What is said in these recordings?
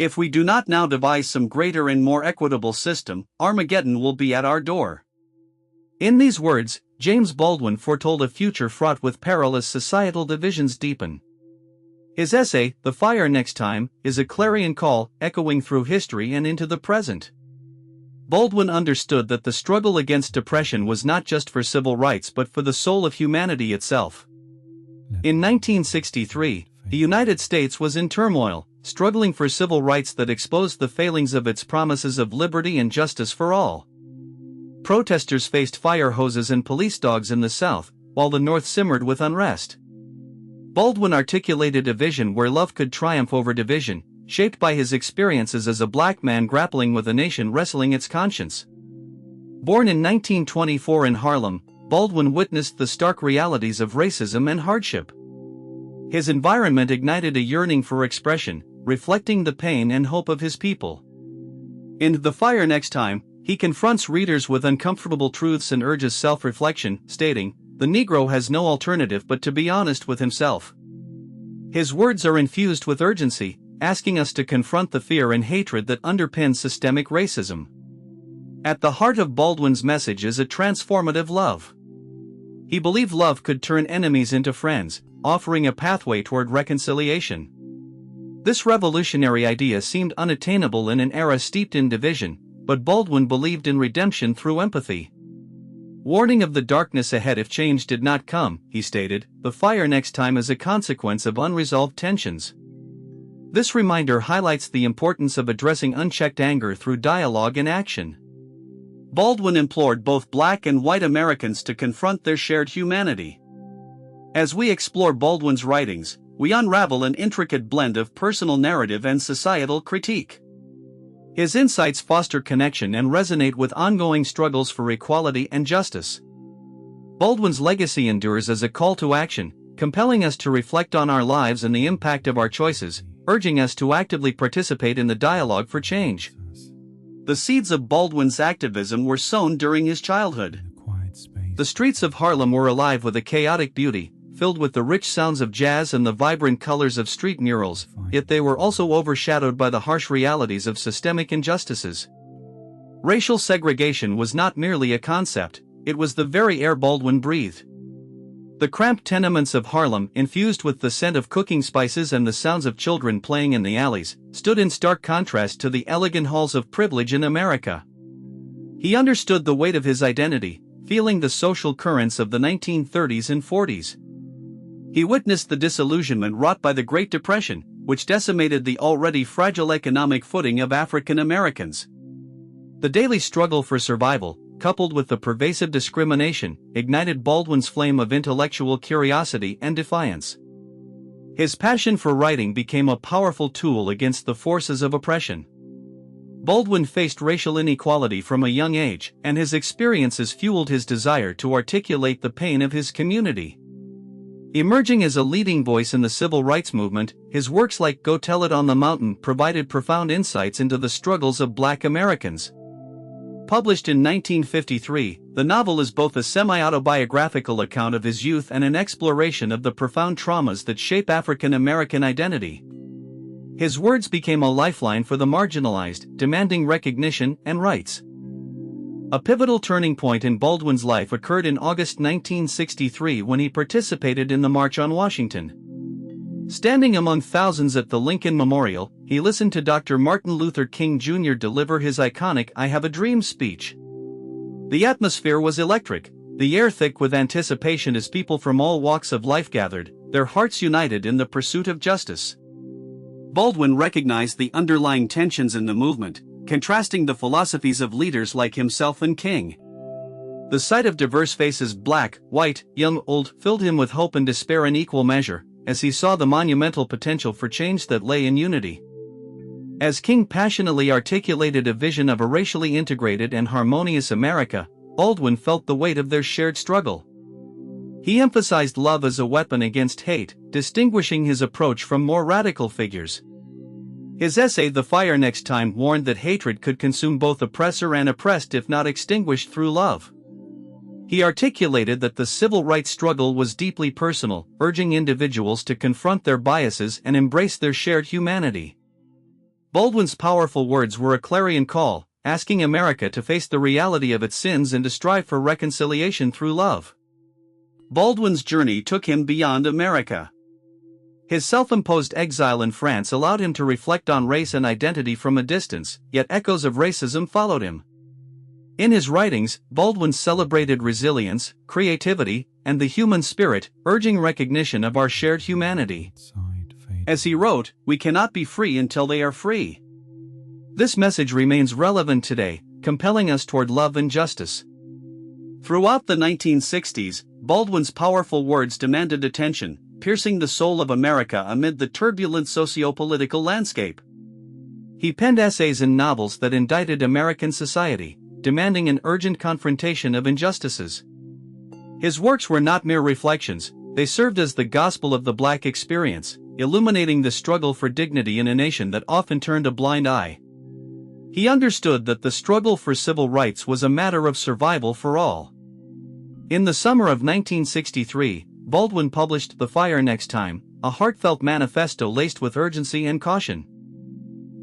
If we do not now devise some greater and more equitable system, Armageddon will be at our door. In these words, James Baldwin foretold a future fraught with peril as societal divisions deepen. His essay, The Fire Next Time, is a clarion call echoing through history and into the present. Baldwin understood that the struggle against oppression was not just for civil rights but for the soul of humanity itself. In 1963, the United States was in turmoil, struggling for civil rights that exposed the failings of its promises of liberty and justice for all. Protesters faced fire hoses and police dogs in the South, while the North simmered with unrest. Baldwin articulated a vision where love could triumph over division, shaped by his experiences as a black man grappling with a nation wrestling its conscience. Born in 1924 in Harlem, Baldwin witnessed the stark realities of racism and hardship. His environment ignited a yearning for expression, reflecting the pain and hope of his people. In The Fire Next Time, he confronts readers with uncomfortable truths and urges self-reflection, stating, "The Negro has no alternative but to be honest with himself." His words are infused with urgency, asking us to confront the fear and hatred that underpin systemic racism. At the heart of Baldwin's message is a transformative love. He believed love could turn enemies into friends, offering a pathway toward reconciliation. This revolutionary idea seemed unattainable in an era steeped in division, but Baldwin believed in redemption through empathy. Warning of the darkness ahead if change did not come, he stated, "The fire next time is a consequence of unresolved tensions." This reminder highlights the importance of addressing unchecked anger through dialogue and action. Baldwin implored both black and white Americans to confront their shared humanity. As we explore Baldwin's writings, we unravel an intricate blend of personal narrative and societal critique. His insights foster connection and resonate with ongoing struggles for equality and justice. Baldwin's legacy endures as a call to action, compelling us to reflect on our lives and the impact of our choices, urging us to actively participate in the dialogue for change. The seeds of Baldwin's activism were sown during his childhood. The streets of Harlem were alive with a chaotic beauty, filled with the rich sounds of jazz and the vibrant colors of street murals, yet they were also overshadowed by the harsh realities of systemic injustices. Racial segregation was not merely a concept, it was the very air Baldwin breathed. The cramped tenements of Harlem, infused with the scent of cooking spices and the sounds of children playing in the alleys, stood in stark contrast to the elegant halls of privilege in America. He understood the weight of his identity, feeling the social currents of the 1930s and 40s. He witnessed the disillusionment wrought by the Great Depression, which decimated the already fragile economic footing of African Americans. The daily struggle for survival, coupled with the pervasive discrimination, ignited Baldwin's flame of intellectual curiosity and defiance. His passion for writing became a powerful tool against the forces of oppression. Baldwin faced racial inequality from a young age, and his experiences fueled his desire to articulate the pain of his community. Emerging as a leading voice in the civil rights movement, his works like Go Tell It on the Mountain provided profound insights into the struggles of Black Americans. Published in 1953, the novel is both a semi-autobiographical account of his youth and an exploration of the profound traumas that shape African American identity. His words became a lifeline for the marginalized, demanding recognition and rights. A pivotal turning point in Baldwin's life occurred in August 1963 when he participated in the March on Washington. Standing among thousands at the Lincoln Memorial, he listened to Dr. Martin Luther King Jr. deliver his iconic "I Have a Dream" speech. The atmosphere was electric, the air thick with anticipation as people from all walks of life gathered, their hearts united in the pursuit of justice. Baldwin recognized the underlying tensions in the movement, contrasting the philosophies of leaders like himself and King. The sight of diverse faces, black, white, young, old, filled him with hope and despair in equal measure, as he saw the monumental potential for change that lay in unity. As King passionately articulated a vision of a racially integrated and harmonious America, Baldwin felt the weight of their shared struggle. He emphasized love as a weapon against hate, distinguishing his approach from more radical figures. His essay The Fire Next Time warned that hatred could consume both oppressor and oppressed if not extinguished through love. He articulated that the civil rights struggle was deeply personal, urging individuals to confront their biases and embrace their shared humanity. Baldwin's powerful words were a clarion call, asking America to face the reality of its sins and to strive for reconciliation through love. Baldwin's journey took him beyond America. His self-imposed exile in France allowed him to reflect on race and identity from a distance, yet echoes of racism followed him. In his writings, Baldwin celebrated resilience, creativity, and the human spirit, urging recognition of our shared humanity. As he wrote, "We cannot be free until they are free." This message remains relevant today, compelling us toward love and justice. Throughout the 1960s, Baldwin's powerful words demanded attention, piercing the soul of America amid the turbulent socio-political landscape. He penned essays and novels that indicted American society, demanding an urgent confrontation of injustices. His works were not mere reflections, they served as the gospel of the Black experience, illuminating the struggle for dignity in a nation that often turned a blind eye. He understood that the struggle for civil rights was a matter of survival for all. In the summer of 1963, Baldwin published The Fire Next Time, a heartfelt manifesto laced with urgency and caution.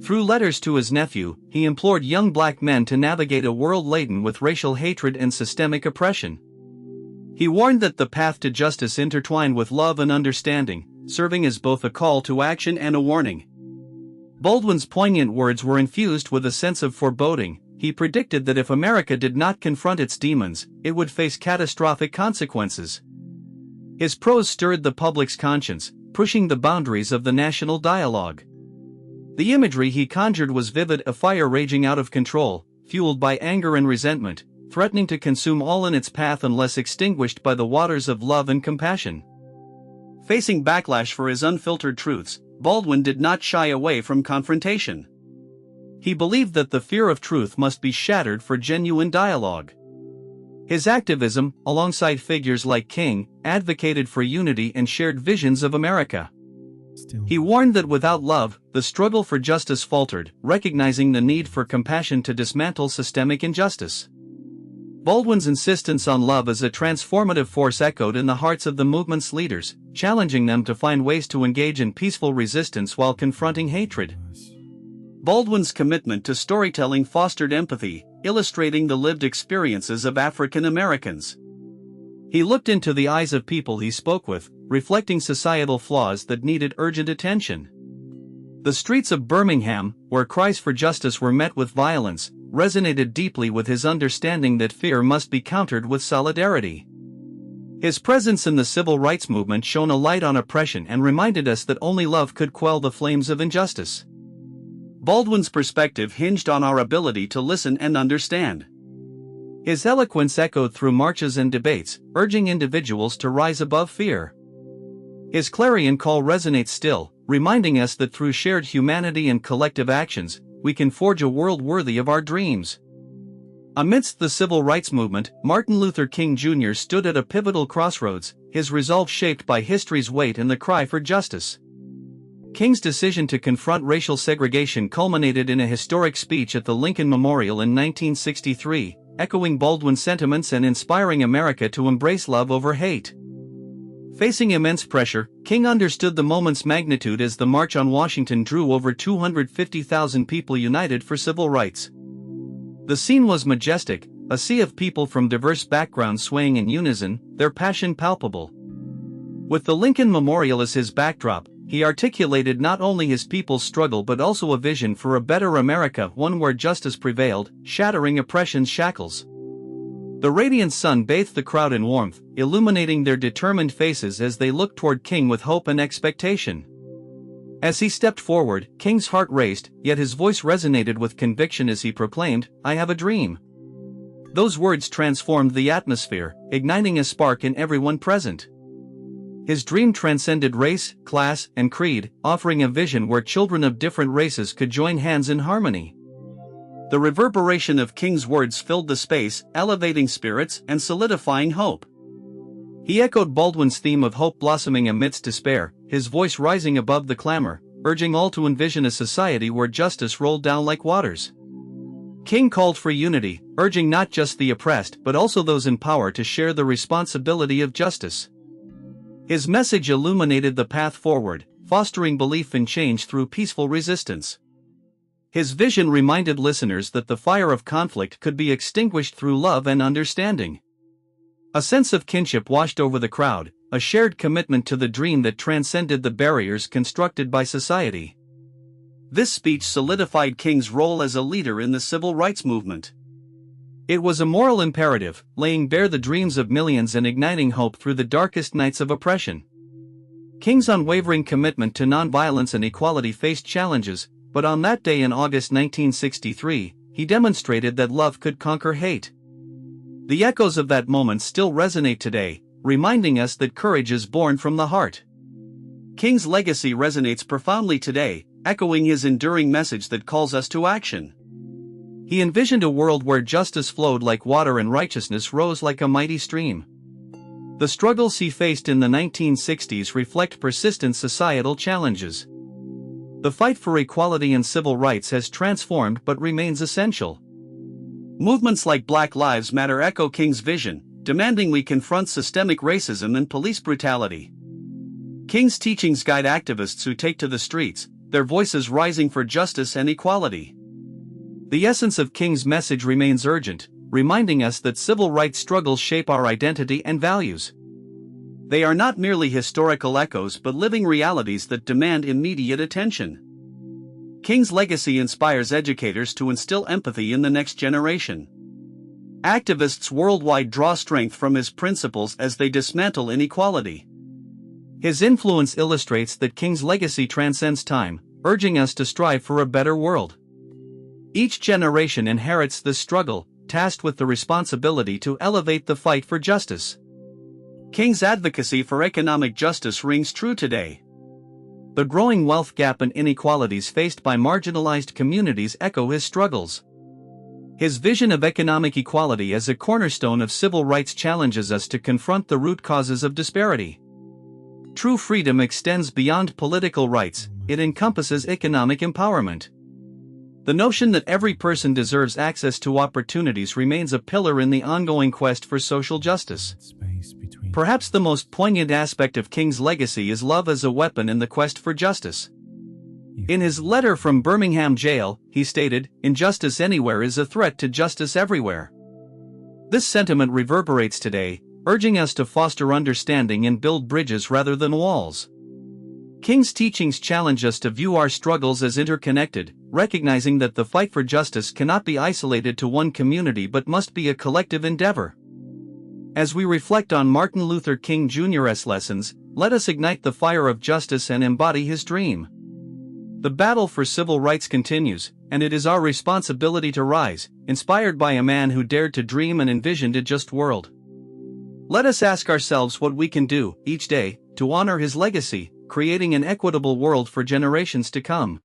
Through letters to his nephew, he implored young Black men to navigate a world laden with racial hatred and systemic oppression. He warned that the path to justice intertwined with love and understanding, serving as both a call to action and a warning. Baldwin's poignant words were infused with a sense of foreboding. He predicted that if America did not confront its demons, it would face catastrophic consequences. His prose stirred the public's conscience, pushing the boundaries of the national dialogue. The imagery he conjured was vivid, a fire raging out of control, fueled by anger and resentment, threatening to consume all in its path unless extinguished by the waters of love and compassion. Facing backlash for his unfiltered truths, Baldwin did not shy away from confrontation. He believed that the fear of truth must be shattered for genuine dialogue. His activism, alongside figures like King, advocated for unity and shared visions of America. He warned that without love, the struggle for justice faltered, recognizing the need for compassion to dismantle systemic injustice. Baldwin's insistence on love as a transformative force echoed in the hearts of the movement's leaders, challenging them to find ways to engage in peaceful resistance while confronting hatred. Baldwin's commitment to storytelling fostered empathy, illustrating the lived experiences of African Americans. He looked into the eyes of people he spoke with, reflecting societal flaws that needed urgent attention. The streets of Birmingham, where cries for justice were met with violence, resonated deeply with his understanding that fear must be countered with solidarity. His presence in the civil rights movement shone a light on oppression and reminded us that only love could quell the flames of injustice. Baldwin's perspective hinged on our ability to listen and understand. His eloquence echoed through marches and debates, urging individuals to rise above fear. His clarion call resonates still, reminding us that through shared humanity and collective actions, we can forge a world worthy of our dreams. Amidst the civil rights movement, Martin Luther King Jr. stood at a pivotal crossroads, his resolve shaped by history's weight and the cry for justice. King's decision to confront racial segregation culminated in a historic speech at the Lincoln Memorial in 1963, echoing Baldwin's sentiments and inspiring America to embrace love over hate. Facing immense pressure, King understood the moment's magnitude as the March on Washington drew over 250,000 people united for civil rights. The scene was majestic, a sea of people from diverse backgrounds swaying in unison, their passion palpable. With the Lincoln Memorial as his backdrop, he articulated not only his people's struggle but also a vision for a better America, one where justice prevailed, shattering oppression's shackles. The radiant sun bathed the crowd in warmth, illuminating their determined faces as they looked toward King with hope and expectation. As he stepped forward, King's heart raced, yet his voice resonated with conviction as he proclaimed, "I have a dream." Those words transformed the atmosphere, igniting a spark in everyone present. His dream transcended race, class, and creed, offering a vision where children of different races could join hands in harmony. The reverberation of King's words filled the space, elevating spirits and solidifying hope. He echoed Baldwin's theme of hope blossoming amidst despair, his voice rising above the clamor, urging all to envision a society where justice rolled down like waters. King called for unity, urging not just the oppressed but also those in power to share the responsibility of justice. His message illuminated the path forward, fostering belief in change through peaceful resistance. His vision reminded listeners that the fire of conflict could be extinguished through love and understanding. A sense of kinship washed over the crowd, a shared commitment to the dream that transcended the barriers constructed by society. This speech solidified King's role as a leader in the civil rights movement. It was a moral imperative, laying bare the dreams of millions and igniting hope through the darkest nights of oppression. King's unwavering commitment to nonviolence and equality faced challenges, but on that day in August 1963, he demonstrated that love could conquer hate. The echoes of that moment still resonate today, reminding us that courage is born from the heart. King's legacy resonates profoundly today, echoing his enduring message that calls us to action. He envisioned a world where justice flowed like water and righteousness rose like a mighty stream. The struggles he faced in the 1960s reflect persistent societal challenges. The fight for equality and civil rights has transformed but remains essential. Movements like Black Lives Matter echo King's vision, demanding we confront systemic racism and police brutality. King's teachings guide activists who take to the streets, their voices rising for justice and equality. The essence of King's message remains urgent, reminding us that civil rights struggles shape our identity and values. They are not merely historical echoes but living realities that demand immediate attention. King's legacy inspires educators to instill empathy in the next generation. Activists worldwide draw strength from his principles as they dismantle inequality. His influence illustrates that King's legacy transcends time, urging us to strive for a better world. Each generation inherits this struggle, tasked with the responsibility to elevate the fight for justice. King's advocacy for economic justice rings true today. The growing wealth gap and inequalities faced by marginalized communities echo his struggles. His vision of economic equality as a cornerstone of civil rights challenges us to confront the root causes of disparity. True freedom extends beyond political rights, it encompasses economic empowerment. The notion that every person deserves access to opportunities remains a pillar in the ongoing quest for social justice. Perhaps the most poignant aspect of King's legacy is love as a weapon in the quest for justice. In his letter from Birmingham jail, he stated, "Injustice anywhere is a threat to justice everywhere." This sentiment reverberates today, urging us to foster understanding and build bridges rather than walls. King's teachings challenge us to view our struggles as interconnected, recognizing that the fight for justice cannot be isolated to one community but must be a collective endeavor. As we reflect on Martin Luther King Jr.'s lessons, let us ignite the fire of justice and embody his dream. The battle for civil rights continues, and it is our responsibility to rise, inspired by a man who dared to dream and envisioned a just world. Let us ask ourselves what we can do, each day, to honor his legacy, creating an equitable world for generations to come.